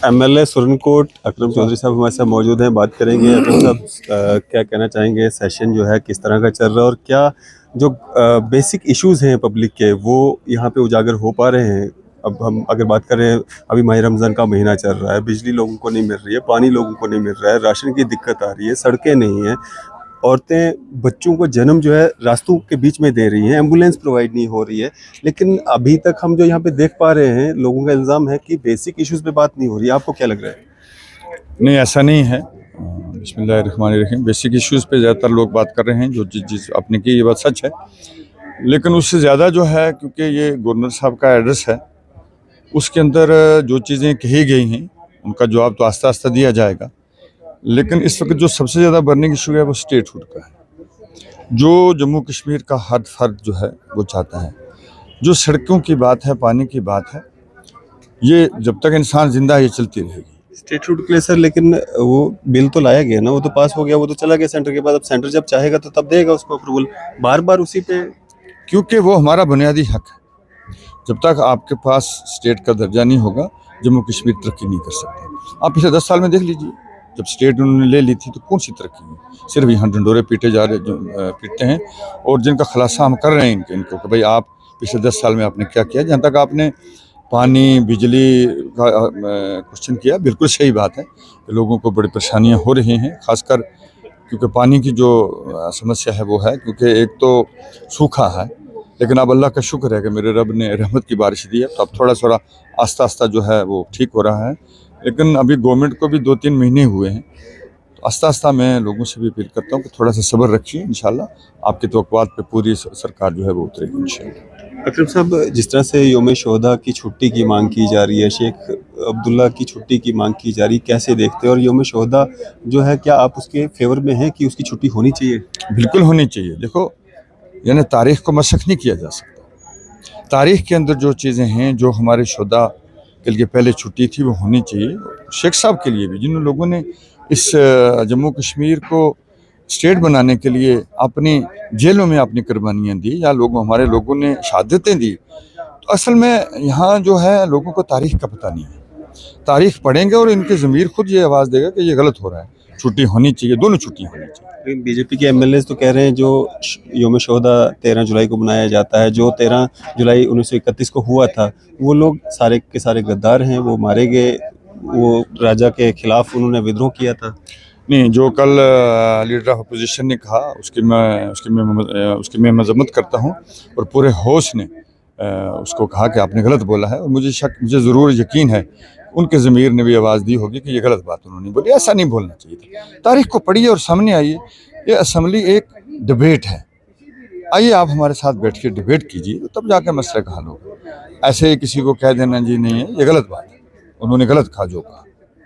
MLA Surankote अकरम चौधरी साहब हमारे साथ मौजूद हैं। बात करेंगे अकरम साहब, क्या कहना चाहेंगे, सेशन जो है किस तरह का चल रहा है और क्या जो बेसिक इश्यूज हैं पब्लिक के वो यहाँ पे उजागर हो पा रहे हैं। अब हम अगर बात करें, अभी माह रमज़ान का महीना चल रहा है, बिजली लोगों को नहीं मिल रही है, पानी लोगों को नहीं मिल रहा है, राशन की दिक्कत आ रही है, सड़कें नहीं हैं, औरतें बच्चों को जन्म जो है रास्तों के बीच में दे रही हैं, एम्बुलेंस प्रोवाइड नहीं हो रही है। लेकिन अभी तक हम जो यहाँ पे देख पा रहे हैं, लोगों का इल्ज़ाम है कि बेसिक इश्यूज पे बात नहीं हो रही है। आपको क्या लग रहा है? नहीं, ऐसा नहीं है। बिस्मिल्लाहिर्रहमानिर्रहीम। बेसिक इश्यूज़ पे ज़्यादातर लोग बात कर रहे हैं, जो जिस आपने की ये बात सच है। लेकिन उससे ज़्यादा जो है, क्योंकि ये गवर्नर साहब का एड्रेस है, उसके अंदर जो चीज़ें कही गई हैं उनका जवाब तो आस्ता आस्ता दिया जाएगा। लेकिन इस वक्त जो सबसे ज़्यादा बर्निंग इशू है वो स्टेटहुड का है, जो जम्मू कश्मीर का हर फर्द जो है वो चाहता है। जो सड़कों की बात है, पानी की बात है, ये जब तक इंसान जिंदा है ये चलती रहेगी। स्टेटहुड के लिए सर, लेकिन वो बिल तो लाया गया ना, वो तो पास हो गया, वो तो चला गया सेंटर के पास। अब सेंटर जब चाहेगा तो तब देगा उसको अप्रूवल। बार बार उसी पे क्योंकि वो हमारा बुनियादी हक है। जब तक आपके पास स्टेट का दर्जा नहीं होगा, जम्मू कश्मीर तरक्की नहीं कर सकता। आप पिछले 10 साल में देख लीजिए, जब स्टेट उन्होंने ले ली थी तो कौन सी तरक्की हुई? सिर्फ यहाँ डंडोरे पीटे जा रहे, जो पीटते हैं। और जिनका खुलासा हम कर रहे हैं इनको कि भाई आप पिछले 10 साल में आपने क्या किया। जहाँ तक आपने पानी बिजली का क्वेश्चन किया, बिल्कुल सही बात है कि लोगों को बड़ी परेशानियाँ हो रही हैं, खासकर क्योंकि पानी की जो समस्या है वो है, क्योंकि एक तो सूखा है, लेकिन अब अल्लाह का शुक्र है कि मेरे रब ने रहमत की बारिश दी है, तो अब थोड़ा आस्ता आस्ता जो है वो ठीक हो रहा है। लेकिन अभी गवर्नमेंट को भी 2-3 महीने हुए हैं, तो आस्ता आस्ता मैं लोगों से भी अपील करता हूँ कि थोड़ा सा सब्र रखिए। इंशाल्लाह आपके तवक्कुआत पे पूरी सरकार जो है वो उतरेगी इंशाल्लाह। अकरम साहब, जिस तरह से योम शोहदा की छुट्टी की मांग की जा रही है, शेख अब्दुल्ला की छुट्टी की मांग की जा रही है, कैसे देखते हैं? और योम शोहदा जो है, क्या आप उसके फेवर में हैं कि उसकी छुट्टी होनी चाहिए? बिल्कुल होनी चाहिए। देखो, यानी तारीख को मशक नहीं किया जा सकता। तारीख के अंदर जो चीज़ें हैं, जो हमारे शुहदा के लिए पहले छुट्टी थी वो होनी चाहिए। शेख साहब के लिए भी, जिन लोगों ने इस जम्मू कश्मीर को स्टेट बनाने के लिए अपनी जेलों में अपनी कुर्बानियाँ दी, या हमारे लोगों ने शहादतें दी, तो असल में यहाँ जो है लोगों को तारीख का पता नहीं है। तारीख पढ़ेंगे और इनके ज़मीर खुद ये आवाज़ देगा कि ये गलत हो रहा है। छुट्टी होनी चाहिए, दोनों छुट्टी होनी चाहिए। बीजेपी के एमएलए तो कह रहे हैं जो योम शोहदा 13 जुलाई को मनाया जाता है, जो 13 जुलाई 1931 को हुआ था, वो लोग सारे के सारे गद्दार हैं, वो मारे गए, वो राजा के खिलाफ उन्होंने विद्रोह किया था। नहीं, जो कल लीडर ऑफ अपोजिशन ने कहा उसकी मैं मजम्मत करता हूँ, और पूरे होश ने उसको कहा कि आपने गलत बोला है। और मुझे ज़रूर यकीन है उनके ज़मीर ने भी आवाज़ दी होगी कि ये गलत बात उन्होंने बोली, ऐसा नहीं बोलना चाहिए था। तारीख को पढ़िए और सामने आइए। ये असेंबली एक डिबेट है, आइए आप हमारे साथ बैठ के डिबेट कीजिए, तो तब जाकर मसले का हल होगा। ऐसे ही किसी को कह देना जी नहीं है, ये गलत बात है, उन्होंने गलत कहा जो कहा।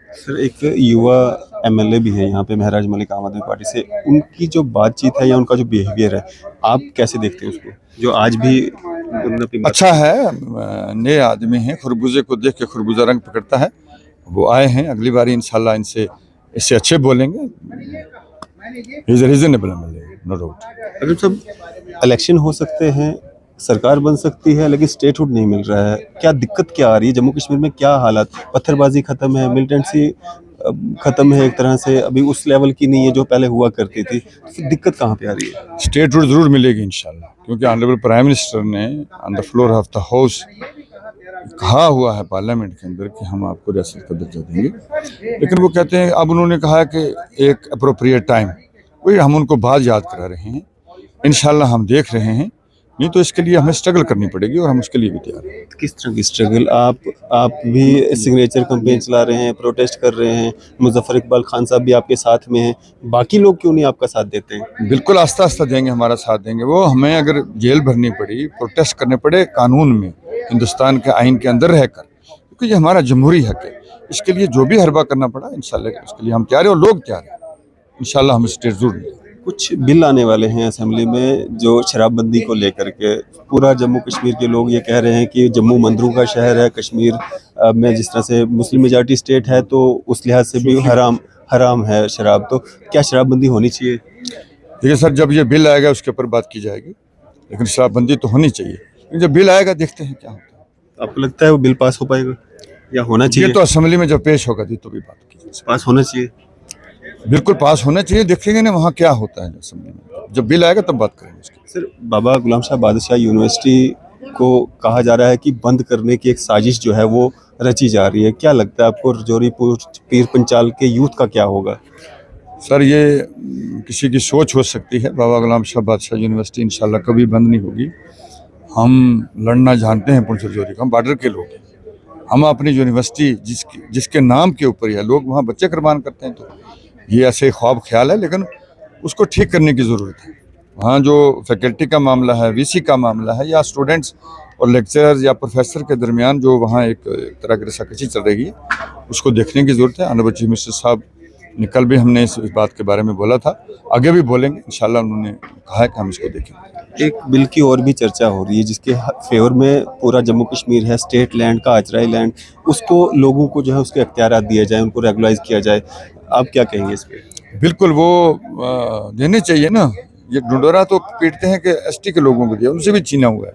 सर, एक युवा एमएलए भी है यहाँ पे, महराज मलिक, आम आदमी पार्टी से, उनकी जो बातचीत है या उनका जो बिहेवियर है, आप कैसे देखते हैं उसको, जो आज भी उन्होंने अपनी बात अच्छा है। नए आदमी हैं, खरबूजे को देख के खरबूजा रंग पकड़ता है। वो आए हैं, अगली बारी इंशाल्लाह इससे अच्छे बोलेंगे। Is reasonable MLA, no doubt. अगर सब इलेक्शन हो सकते हैं, सरकार बन सकती है, लेकिन स्टेटहुड नहीं मिल रहा है, क्या दिक्कत क्या आ रही है जम्मू कश्मीर में? क्या हालात, पत्थरबाजी खत्म है, मिलिटेंसी खत्म है एक तरह से, अभी उस लेवल की नहीं है जो पहले हुआ करती थी, तो दिक्कत कहाँ पे आ रही है? स्टेटहुड जरूर मिलेगी इंशाल्लाह, क्योंकि ऑनरेबल प्राइम मिनिस्टर ने on the floor of the house कहा हुआ है पार्लियामेंट के अंदर कि हम आपको रियासत का दर्जा देंगे। लेकिन वो कहते हैं, अब उन्होंने कहा कि एक अप्रोप्रिएट टाइम, वही हम उनको बात याद करा रहे हैं। इंशाल्लाह हम देख रहे हैं, नहीं तो इसके लिए हमें स्ट्रगल करनी पड़ेगी, और हम उसके लिए भी तैयार हैं। किस तरह की स्ट्रगल? आप भी सिग्नेचर कैंपेन चला रहे हैं, प्रोटेस्ट कर रहे हैं, मुजफ्फर इकबाल खान साहब भी आपके साथ में हैं, बाकी लोग क्यों नहीं आपका साथ देते हैं? बिल्कुल आस्ता आस्ता देंगे, हमारा साथ देंगे। वो हमें अगर जेल भरनी पड़ी, प्रोटेस्ट करने पड़े कानून में, हिंदुस्तान के आइन के अंदर रहकर, क्योंकि ये हमारा जमहूरी हक है, इसके लिए जो भी हरबा करना पड़ा इंशाल्लाह उसके लिए हम तैयार हैं और लोग तैयार हैं। इंशाल्लाह हम स्टेट जरूर देंगे। कुछ बिल आने वाले हैं असेंबली में जो शराबबंदी को लेकर के, पूरा जम्मू कश्मीर के लोग ये कह रहे हैं कि जम्मू मंदिरों का शहर है, कश्मीर में जिस तरह से मुस्लिम मेजॉरिटी स्टेट है, तो उस लिहाज से भी हराम है शराब, तो क्या शराबबंदी होनी चाहिए? देखिए सर, जब ये बिल आएगा उसके ऊपर बात की जाएगी, लेकिन शराबबंदी तो होनी चाहिए। लेकिन जब बिल आएगा देखते हैं क्या होता है। आपको लगता है वो बिल पास हो पाएगा? या होना ये चाहिए, तो असेंबली में जब पेश होगा तो भी बात की जा सकती पास होना चाहिए? है। बिल्कुल पास होना चाहिए, देखेंगे ना वहाँ क्या होता है असेंबली में, जब बिल आएगा तब बात करेंगे उसकी। सर, बाबा गुलाम शाह बादशाह यूनिवर्सिटी को कहा जा रहा है कि बंद करने की एक साजिश जो है वो रची जा रही है, क्या लगता है आपको रजौरी पीर पंचाल के यूथ का क्या होगा? सर ये किसी की सोच हो सकती है, बाबा गुलाम शाह बादशाह यूनिवर्सिटी इंशाल्लाह कभी बंद नहीं होगी। हम लड़ना जानते हैं पुंछ रजौरी का, हम बॉर्डर के लोग हैं। हम अपनी यूनिवर्सिटी जिसके नाम के ऊपर ही है, लोग वहाँ बच्चे कुर्बान करते हैं, तो ये ऐसे ख्वाब ख्याल है, लेकिन उसको ठीक करने की ज़रूरत है। वहाँ जो फैकल्टी का मामला है, वीसी का मामला है, या स्टूडेंट्स और लेक्चरर्स या प्रोफेसर के दरमियान जो वहाँ एक तरह की रसाकसी चल रही है, उसको देखने की ज़रूरत है। ऑनरेबल चीफ मिनिस्टर साहब ने कल भी हमने इस बात के बारे में बोला था, आगे भी बोलेंगे इंशाल्लाह। उन्होंने कहा है कि हम इसको देखेंगे। एक बिल की और भी चर्चा हो रही है जिसके फेवर में पूरा जम्मू कश्मीर है, स्टेट लैंड का आचराई लैंड, उसको लोगों को जो है उसके अख्तियारात दिए जाए, उनको रेगुलाइज किया जाए, आप क्या कहेंगे इस पे? बिल्कुल वो देने चाहिए ना। ये ढिंढोरा तो पीटते हैं कि एसटी के लोगों को दिया, उनसे भी छीना हुआ है।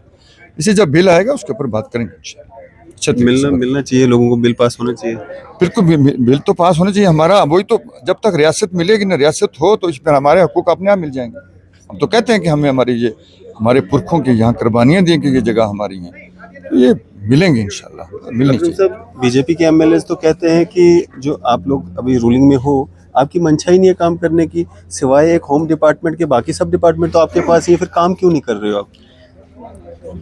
इसे जब बिल आएगा उसके ऊपर बात करेंगे इंशाल्लाह। अच्छा तरीके से बात। मिलना चाहिए लोगों को, बिल पास होना चाहिए। बिल्कुल बिल तो पास होना चाहिए हमारा, वही तो जब तक रियासत मिलेगी ना, रियासत हो तो इस पर हमारे हकूक अपने आप मिल जाएंगे। हम तो कहते हैं कि हमें हमारी ये हमारे पुरखों की यहाँ कुर्बानियाँ दी कि ये जगह हमारी है, तो ये मिलेंगे इंशाल्लाह, मिलनी चाहिए। बीजेपी के एमएलए तो कहते हैं कि जो आप लोग अभी रूलिंग में हो, आपकी मंशा ही नहीं है काम करने की, सिवाय एक होम डिपार्टमेंट के बाकी सब डिपार्टमेंट तो आपके पास ही है, फिर काम क्यों नहीं कर रहे हो आप?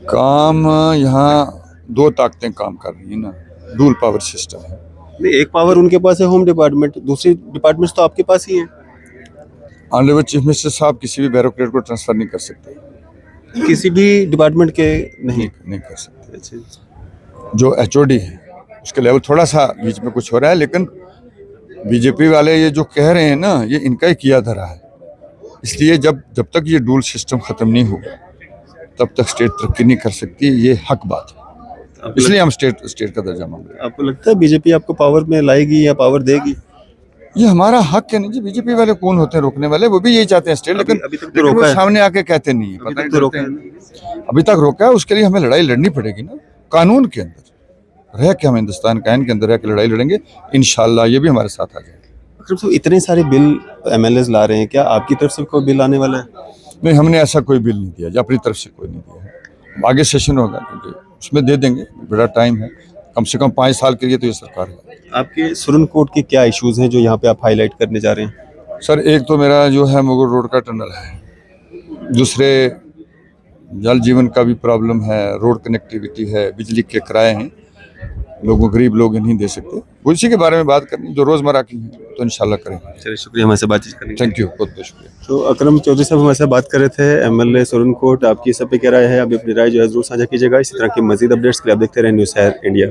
काम यहाँ दो ताकतें काम कर रही है ना, डूल पावर सिस्टम है। नहीं, एक पावर उनके पास है होम डिपार्टमेंट, दूसरी डिपार्टमेंट्स तो आपके पास ही है। ऑनरेबल चीफ मिनिस्टर साहब किसी भी ब्यूरोक्रेट को ट्रांसफर नहीं कर सकते, किसी भी डिपार्टमेंट के नहीं? नहीं कर सकते। अच्छा, जो एचओडी है उसके लेवल थोड़ा सा बीच में कुछ हो रहा है, लेकिन बीजेपी वाले ये जो कह रहे हैं ना, ये इनका ही किया धरा है। इसलिए जब तक ये डूल सिस्टम खत्म नहीं होगा तब तक स्टेट तरक्की नहीं कर सकती, ये हक बात है। इसलिए हम स्टेट का दर्जा मांग रहे हैं। आपको लगता है बीजेपी आपको पावर में लाएगी या पावर देगी? ये हमारा हक है नहीं जी। बीजेपी वाले कौन होते हैं रोकने वाले? वो भी यही चाहते हैं स्टेट, लेकिन अभी तक तो लेकिन रोका वो है। सामने आके कहते नहीं है, पता नहीं रोका डरते है हैं। अभी तक रोका है, उसके लिए हमें लड़ाई लड़नी पड़ेगी ना, कानून के अंदर रह के हम हिंदुस्तान कायन के अंदर रह के लड़ाई लड़ेंगे इंशाल्लाह। ये भी हमारे साथ आ जाएगा। अकरम साहब, इतने सारे बिल एमएलए ला रहे हैं, क्या आपकी तरफ से कोई बिल आने वाला है? नहीं, हमने ऐसा कोई बिल नहीं दिया, अपनी तरफ से कोई नहीं दिया है। आगे सेशन होगा क्योंकि उसमें दे देंगे, बड़ा टाइम है, कम से कम 5 साल के लिए तो ये सरकार है। आपके सुरनकोट के क्या इश्यूज हैं जो यहाँ पे आप हाईलाइट करने जा रहे हैं? सर एक तो मेरा जो है मुगल रोड का टनल है, दूसरे जल जीवन का भी प्रॉब्लम है, रोड कनेक्टिविटी है, बिजली के किराए हैं, लोगों गरीब लोग नहीं दे सकते। वो इसी के बारे में बात करनी जो रोज़मर्रा की है, तो इंशाल्लाह करेंगे। चलिए, शुक्रिया हमारे से बातचीत करने के लिए। थैंक यू, बहुत बहुत शुक्रिया। तो अकरम चौधरी साहब हमारे साथ बात कर रहे थे, एमएलए सुरनकोट। आपकी सब पे क्या राय है? अभी अपनी राय जो है जरूर साझा कीजिएगा। इसी तरह की मजीद अपडेट्स के लिए आप देखते रहें न्यूज़ शहर इंडिया।